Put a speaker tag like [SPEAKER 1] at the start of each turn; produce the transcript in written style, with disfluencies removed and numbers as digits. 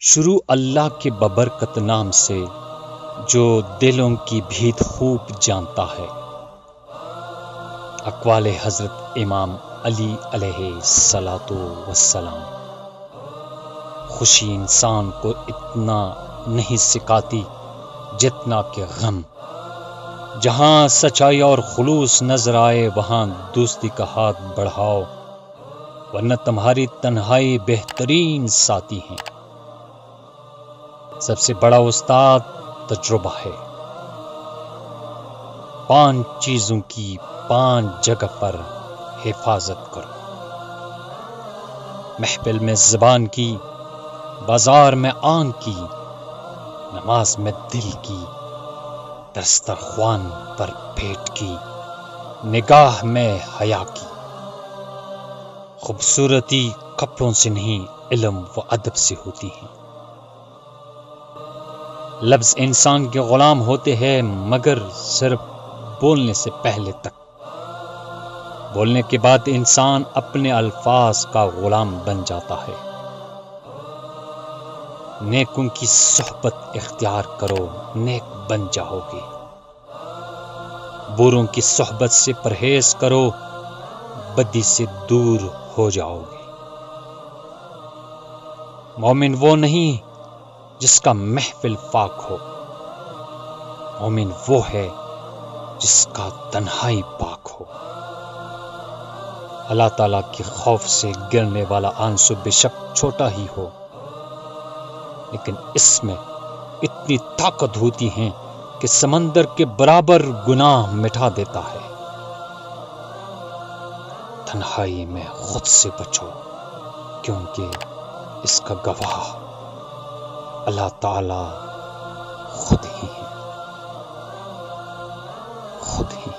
[SPEAKER 1] شروع اللہ کے ببرکت نام سے جو دلوں کی بھیت خوب جانتا ہے۔ اقوال حضرت امام علی علیہ الصلاۃ والسلام۔ خوشی انسان کو اتنا نہیں سکھاتی جتنا کہ غم۔ جہاں سچائی اور خلوص نظر آئے وہاں دوستی کا ہاتھ بڑھاؤ، ورنہ تمہاری تنہائی بہترین ساتھی ہیں۔ سب سے بڑا استاد تجربہ ہے۔ 5 چیزوں کی 5 جگہ پر حفاظت کرو۔ محفل میں زبان کی، بازار میں آنکھ کی، نماز میں دل کی، دسترخوان پر پیٹ کی، نگاہ میں حیا کی۔ خوبصورتی کپڑوں سے نہیں، علم و ادب سے ہوتی ہے۔ لفظ انسان کے غلام ہوتے ہیں مگر صرف بولنے سے پہلے تک۔ بولنے کے بعد انسان اپنے الفاظ کا غلام بن جاتا ہے۔ نیکوں کی صحبت اختیار کرو، نیک بن جاؤ گے۔ بروں کی صحبت سے پرہیز کرو، بدی سے دور ہو جاؤ گے۔ مومن وہ نہیں جس کا محفل پاک ہو، مومن وہ ہے جس کا تنہائی پاک ہو۔ اللہ تعالیٰ کے خوف سے گرنے والا آنسو بے شک چھوٹا ہی ہو، لیکن اس میں اتنی طاقت ہوتی ہے کہ سمندر کے برابر گناہ مٹا دیتا ہے۔ تنہائی میں خود سے بچو، کیونکہ اس کا گواہ اللہ تعالیٰ خود ہی ہے، خود ہی۔